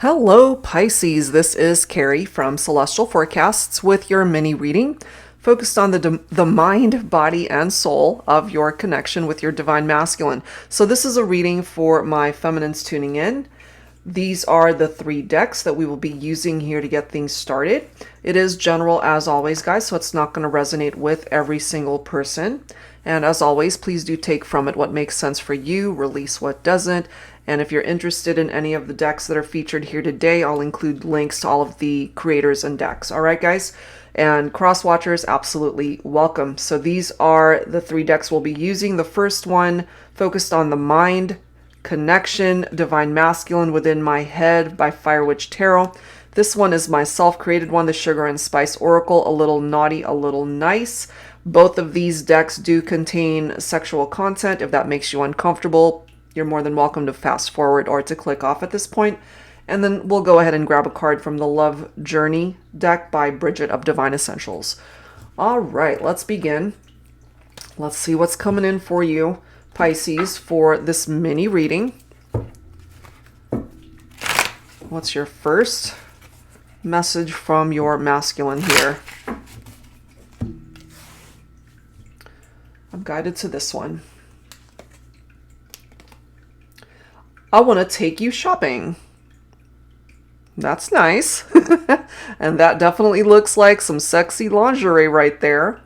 Hello, Pisces. This is Carrie from Celestial Forecasts with your mini reading focused on the mind, body, and soul of your connection with your divine masculine. So this is a reading for my feminines tuning in. These are the 3 decks that we will be using here to get things started. It is general as always, guys, so it's not going to resonate with every single person. And as always, please do take from it what makes sense for you, release what doesn't. And if you're interested in any of the decks that are featured here today, I'll include links to all of the creators and decks. All right, guys? And cross-watchers, absolutely welcome. So these are the 3 decks we'll be using. The first one focused on the mind, connection, divine masculine within my head by Fire Witch Tarot. This one is my self-created one, the Sugar and Spice Oracle, a little naughty, a little nice. Both of these decks do contain sexual content. If that makes you uncomfortable, you're more than welcome to fast forward or to click off at this point. And then we'll go ahead and grab a card from the Love Journey deck by Bridget of Divine Essentials. All right, let's begin. Let's see what's coming in for you, Pisces, for this mini reading. What's your first message from your masculine here? I'm guided to this one. I want to take you shopping. That's nice. And that definitely looks like some sexy lingerie right there.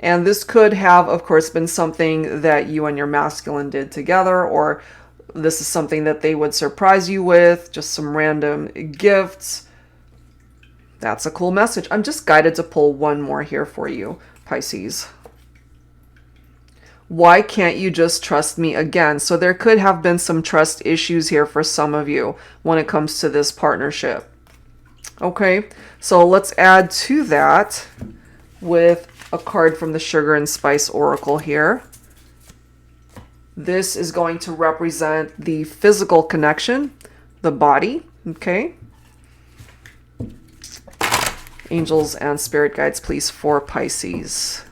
And this could have, of course, been something that you and your masculine did together, or this is something that they would surprise you with, just some random gifts. That's a cool message. I'm just guided to pull one more here for you, Pisces. Why can't you just trust me again? So there could have been some trust issues here for some of you when it comes to this partnership. Okay, so let's add to that with a card from the Sugar and Spice Oracle here. This is going to represent the physical connection, the body, okay? Angels and spirit guides, please, for Pisces.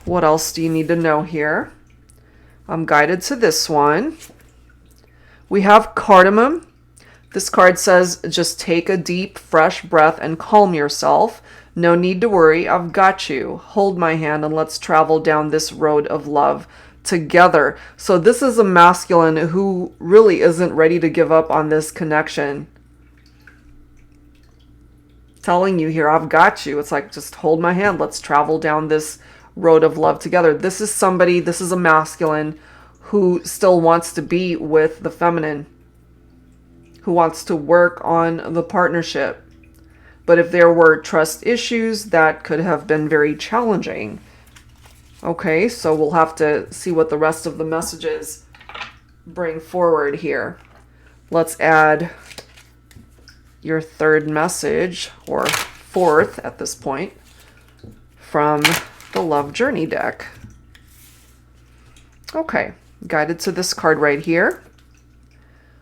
What else do you need to know here? I'm guided to this one. We have cardamom. This card says, just take a deep, fresh breath and calm yourself. No need to worry. I've got you. Hold my hand and let's travel down this road of love together. So this is a masculine who really isn't ready to give up on this connection. Telling you here, I've got you. It's like, just hold my hand. Let's travel down this road of love together. This is somebody, this is a masculine who still wants to be with the feminine, who wants to work on the partnership. But if there were trust issues, that could have been very challenging. Okay, so we'll have to see what the rest of the messages bring forward here. Let's add your third message, or fourth at this point, from the Love Journey deck. Okay, guided to this card right here.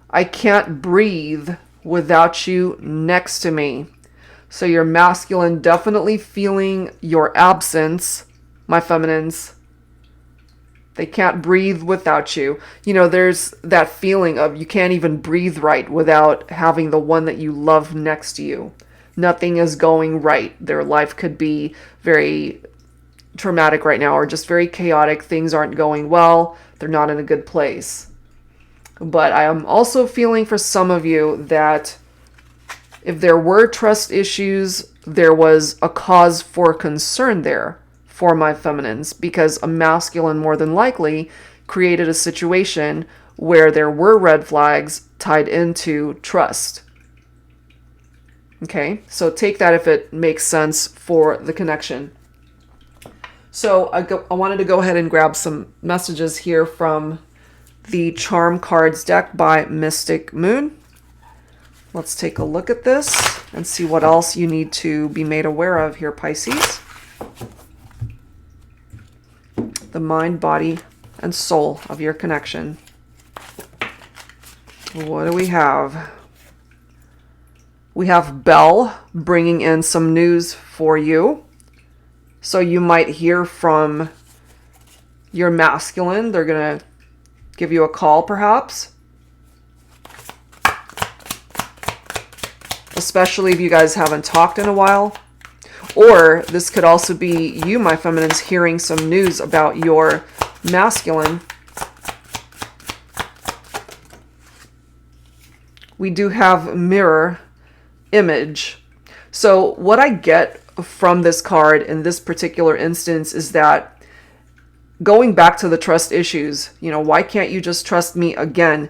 I can't breathe without you next to me. So your masculine definitely feeling your absence, my feminines. They can't breathe without you. You know, there's that feeling of you can't even breathe right without having the one that you love next to you. Nothing is going right. Their life could be very traumatic right now, or just very chaotic. Things aren't going well. They're not in a good place. But I am also feeling for some of you that if there were trust issues, there was a cause for concern there for my feminines, because a masculine more than likely created a situation where there were red flags tied into trust. Okay, so take that if it makes sense for the connection. So I wanted to go ahead and grab some messages here from the Charm Cards deck by Mystic Moon. Let's take a look at this and see what else you need to be made aware of here, Pisces. The mind, body, and soul of your connection. What do we have? We have Belle bringing in some news for you. So you might hear from your masculine. They're going to give you a call, perhaps. especially if you guys haven't talked in a while. Or this could also be you, my feminines, hearing some news about your masculine. We do have mirror image. So what I get from this card in this particular instance is that going back to the trust issues, why can't you just trust me again?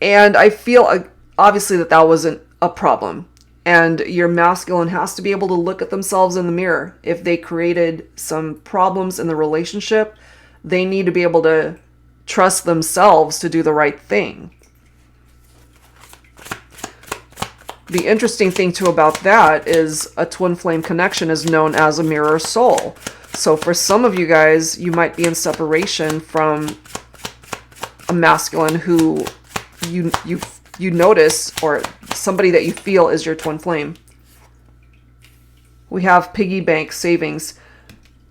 And I feel obviously that wasn't a problem. And your masculine has to be able to look at themselves in the mirror. If they created some problems in the relationship, they need to be able to trust themselves to do the right thing. The interesting thing too about that is a twin flame connection is known as a mirror soul. So for some of you guys, you might be in separation from a masculine who you notice, or somebody that you feel is your twin flame. We have piggy bank savings.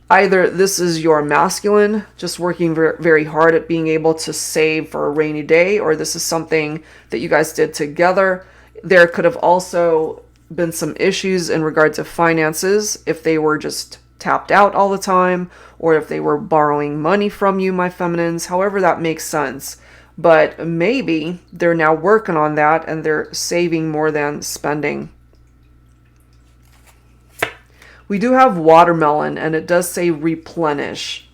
Either this is your masculine just working very hard at being able to save for a rainy day, or this is something that you guys did together. There could have also been some issues in regard to finances, if they were just tapped out all the time, or if they were borrowing money from you, my feminines, however that makes sense. But maybe they're now working on that and they're saving more than spending. We do have watermelon, and it does say replenish.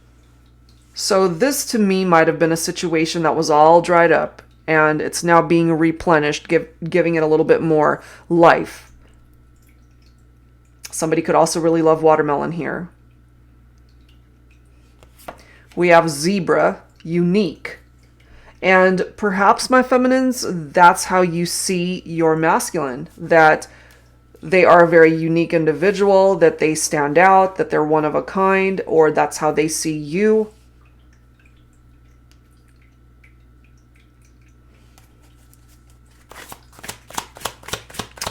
So this to me might have been a situation that was all dried up, and it's now being replenished, giving it a little bit more life. Somebody could also really love watermelon here. We have zebra, unique. And perhaps, my feminines, that's how you see your masculine, that they are a very unique individual, that they stand out, that they're one of a kind, or that's how they see you.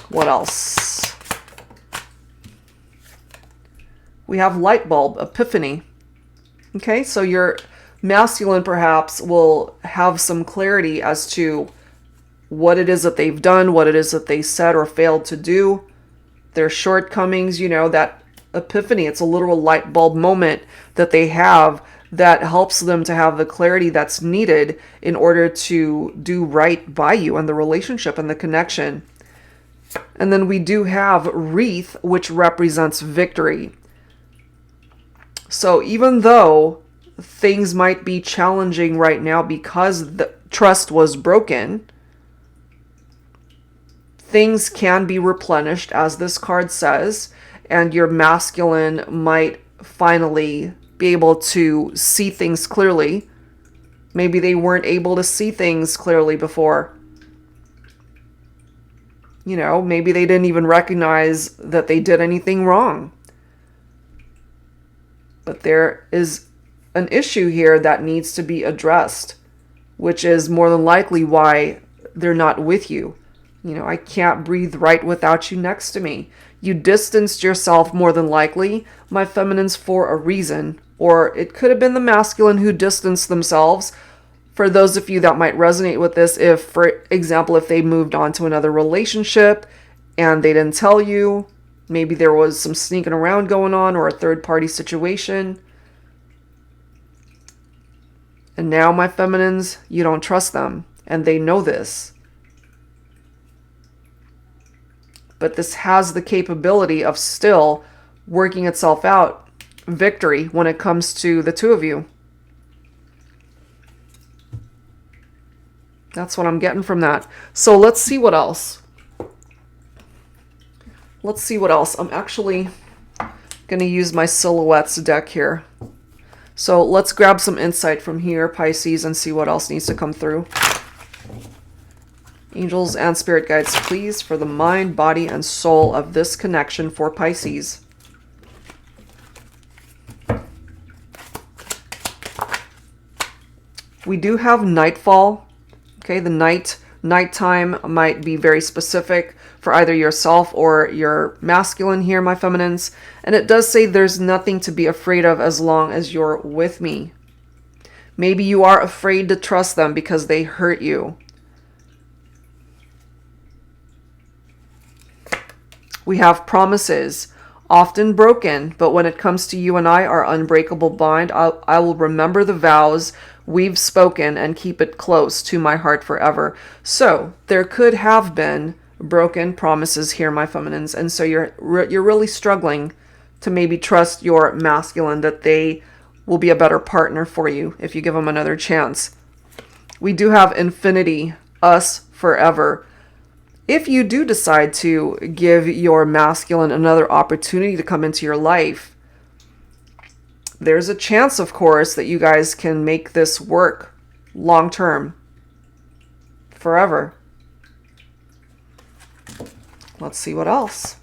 What else? We have light bulb, epiphany. Okay, so your masculine perhaps will have some clarity as to what it is that they've done, what it is that they said or failed to do, their shortcomings, that epiphany. It's a literal light bulb moment that they have that helps them to have the clarity that's needed in order to do right by you and the relationship and the connection. And then we do have wreath, which represents victory. So even though things might be challenging right now because the trust was broken, things can be replenished, as this card says, and your masculine might finally be able to see things clearly. Maybe they weren't able to see things clearly before. Maybe they didn't even recognize that they did anything wrong. But there is an issue here that needs to be addressed, which is more than likely why they're not with you. I can't breathe right without you next to me. You distanced yourself more than likely, my feminines, for a reason. Or it could have been the masculine who distanced themselves. For those of you that might resonate with this, if, for example, if they moved on to another relationship and they didn't tell you, maybe there was some sneaking around going on or a third-party situation. And now, my feminines, you don't trust them, and they know this. But this has the capability of still working itself out, victory, when it comes to the two of you. That's what I'm getting from that. So let's see what else. I'm actually going to use my silhouettes deck here. So let's grab some insight from here, Pisces, and see what else needs to come through. Angels and spirit guides, please, for the mind, body, and soul of this connection for Pisces. We do have nightfall. Okay, the nighttime might be very specific for either yourself or your masculine here, my feminines. And it does say there's nothing to be afraid of as long as you're with me. Maybe you are afraid to trust them because they hurt you. We have promises, often broken, but when it comes to you and I, our unbreakable bind, I will remember the vows we've spoken and keep it close to my heart forever. So there could have been broken promises here, my feminines, and so you're really struggling to maybe trust your masculine that they will be a better partner for you if you give them another chance. We do have infinity, us forever. If you do decide to give your masculine another opportunity to come into your life, there's a chance, of course, that you guys can make this work long term, forever. Let's see what else.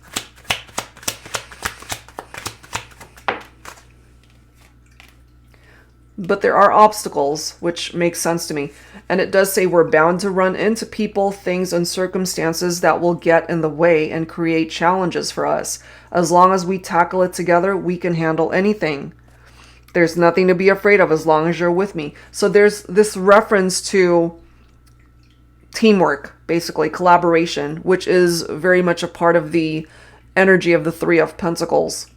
But there are obstacles, which makes sense to me. And it does say we're bound to run into people, things, and circumstances that will get in the way and create challenges for us. As long as we tackle it together, we can handle anything. There's nothing to be afraid of as long as you're with me. So there's this reference to teamwork, basically, collaboration, which is very much a part of the energy of the Three of Pentacles.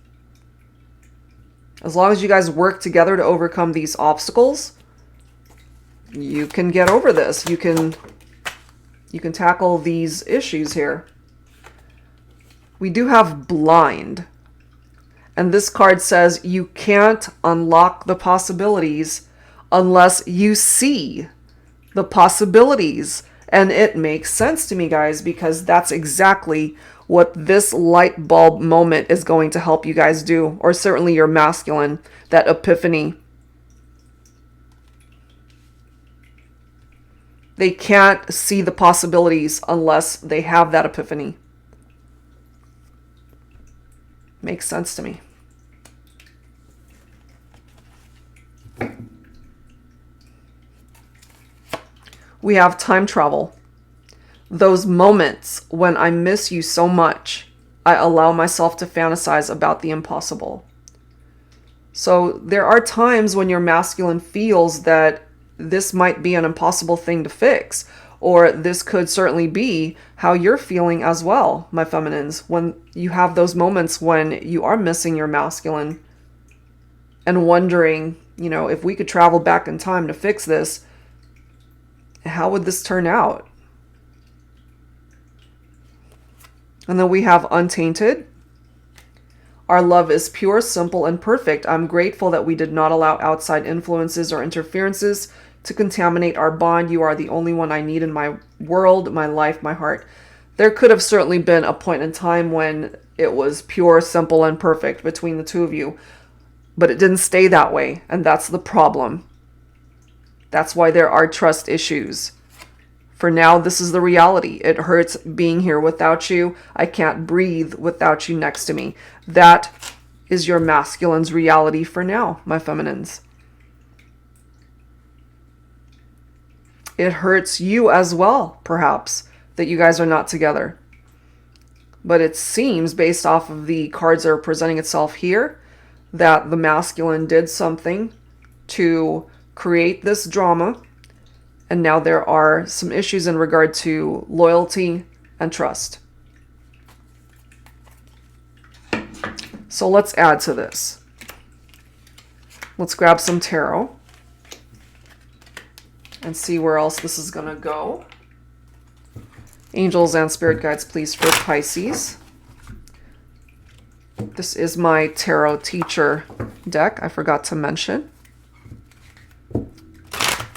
As long as you guys work together to overcome these obstacles, you can get over this. You can tackle these issues here. We do have blind. And this card says you can't unlock the possibilities unless you see the possibilities. And it makes sense to me, guys, because that's exactly what this light bulb moment is going to help you guys do, or certainly your masculine, that epiphany. They can't see the possibilities unless they have that epiphany. Makes sense to me. We have time travel. Those moments when I miss you so much, I allow myself to fantasize about the impossible. So there are times when your masculine feels that this might be an impossible thing to fix, or this could certainly be how you're feeling as well, my feminines, when you have those moments when you are missing your masculine and wondering, if we could travel back in time to fix this, how would this turn out? And then we have untainted. Our love is pure, simple, and perfect. I'm grateful that we did not allow outside influences or interferences to contaminate our bond. You are the only one I need in my world, my life, my heart. There could have certainly been a point in time when it was pure, simple, and perfect between the two of you. But it didn't stay that way, and that's the problem. That's why there are trust issues. For now, this is the reality. It hurts being here without you. I can't breathe without you next to me. That is your masculine's reality for now, my feminines. It hurts you as well, perhaps, that you guys are not together. But it seems, based off of the cards that are presenting itself here, that the masculine did something to create this drama. And now there are some issues in regard to loyalty and trust. So let's add to this. Let's grab some tarot and see where else this is going to go. Angels and spirit guides, please, for Pisces. This is my tarot teacher deck, I forgot to mention.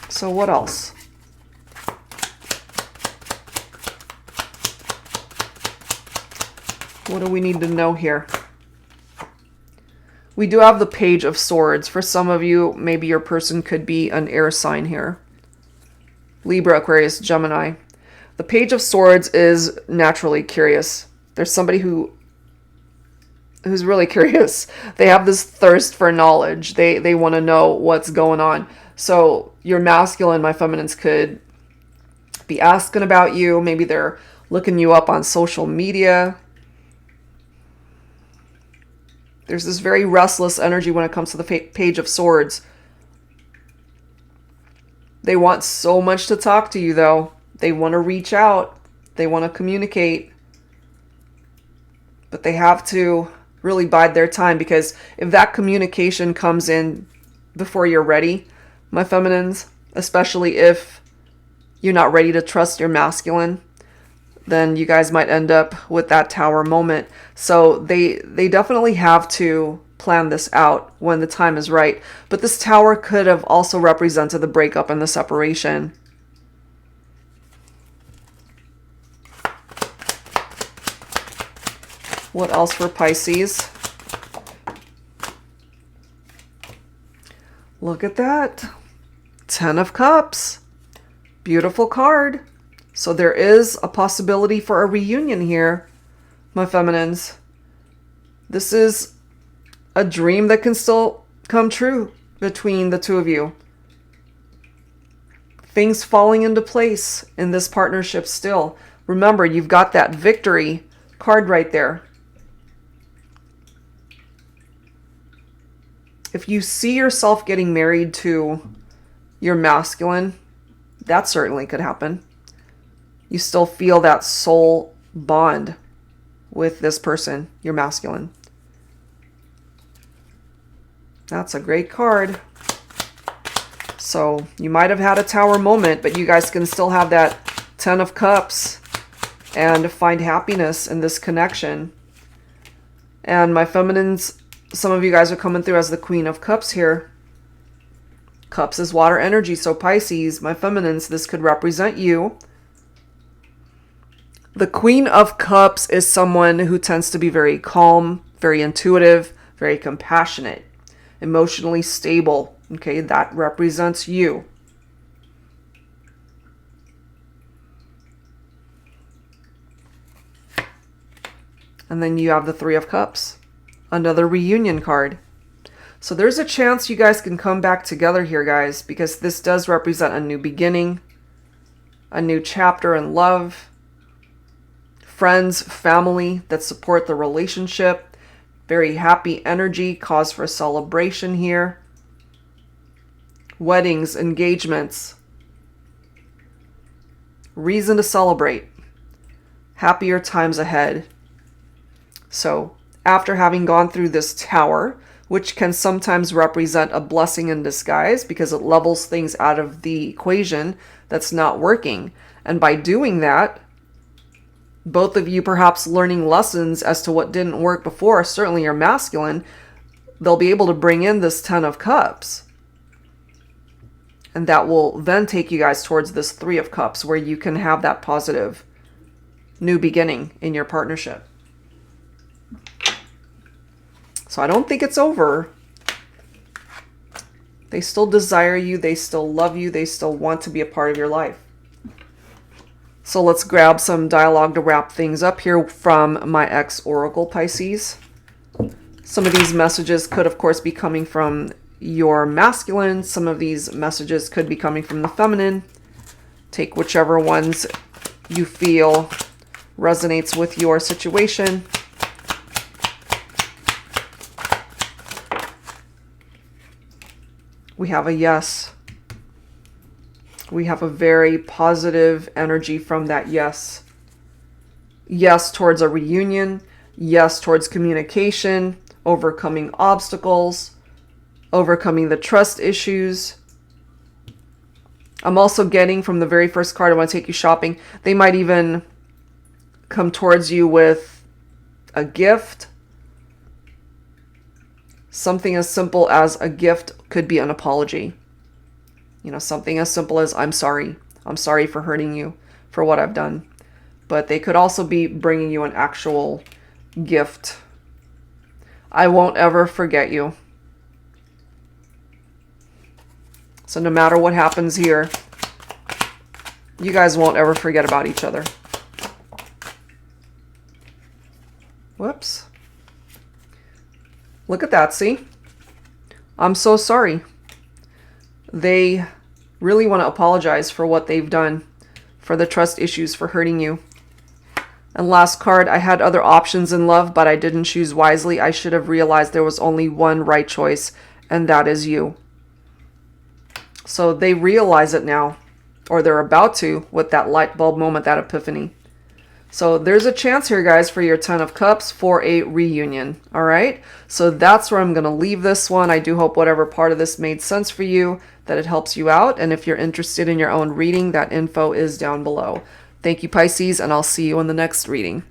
So what else? What do we need to know here? We do have the Page of Swords. For some of you, maybe your person could be an air sign here. Libra, Aquarius, Gemini. The Page of Swords is naturally curious. There's somebody who's really curious. They have this thirst for knowledge. They want to know what's going on. So your masculine, my feminines, could be asking about you. Maybe they're looking you up on social media. There's this very restless energy when it comes to the Page of Swords. They want so much to talk to you, though. They want to reach out. They want to communicate. But they have to really bide their time, because if that communication comes in before you're ready, my feminines, especially if you're not ready to trust your masculine, then you guys might end up with that tower moment. So they definitely have to plan this out when the time is right. But this tower could have also represented the breakup and the separation. What else for Pisces? Look at that. 10 of Cups. Beautiful card. So there is a possibility for a reunion here, my feminines. This is a dream that can still come true between the two of you. Things falling into place in this partnership still. Remember, you've got that victory card right there. If you see yourself getting married to your masculine, that certainly could happen. You still feel that soul bond with this person, your masculine. That's a great card. So you might have had a tower moment, but you guys can still have that 10 of Cups and find happiness in this connection. And my feminines, some of you guys are coming through as the Queen of Cups here. Cups is water energy, so Pisces, my feminines, this could represent you. The Queen of Cups is someone who tends to be very calm, very intuitive, very compassionate, emotionally stable. Okay, that represents you. And then you have the Three of Cups, another reunion card. So there's a chance you guys can come back together here, guys, because this does represent a new beginning, a new chapter in love, friends, family that support the relationship, very happy energy, cause for celebration here, weddings, engagements, reason to celebrate, happier times ahead. So after having gone through this tower, which can sometimes represent a blessing in disguise because it levels things out of the equation that's not working. And by doing that, both of you perhaps learning lessons as to what didn't work before, certainly your masculine, they'll be able to bring in this 10 of Cups. And that will then take you guys towards this 3 of Cups, where you can have that positive new beginning in your partnership. So I don't think it's over. They still desire you. They still love you. They still want to be a part of your life. So let's grab some dialogue to wrap things up here from my ex Oracle, Pisces. Some of these messages could, of course, be coming from your masculine. Some of these messages could be coming from the feminine. Take whichever ones you feel resonates with your situation. We have a yes. We have a very positive energy from that yes. Yes towards a reunion. Yes towards communication. Overcoming obstacles. Overcoming the trust issues. I'm also getting from the very first card, I want to take you shopping. They might even come towards you with a gift. Something as simple as a gift could be an apology. You know, something as simple as, I'm sorry. I'm sorry for hurting you, for what I've done. But they could also be bringing you an actual gift. I won't ever forget you. So no matter what happens here, you guys won't ever forget about each other. Whoops. Look at that, see? I'm so sorry. They really want to apologize for what they've done, for the trust issues, for hurting you. And last card, I had other options in love, but I didn't choose wisely. I should have realized there was only one right choice, and that is you. So they realize it now, or they're about to, with that light bulb moment, that epiphany. So there's a chance here, guys, for your 10 of Cups for a reunion. All right. So that's where I'm going to leave this one. I do hope whatever part of this made sense for you, that it helps you out. And if you're interested in your own reading, that info is down below. Thank you, Pisces, and I'll see you in the next reading.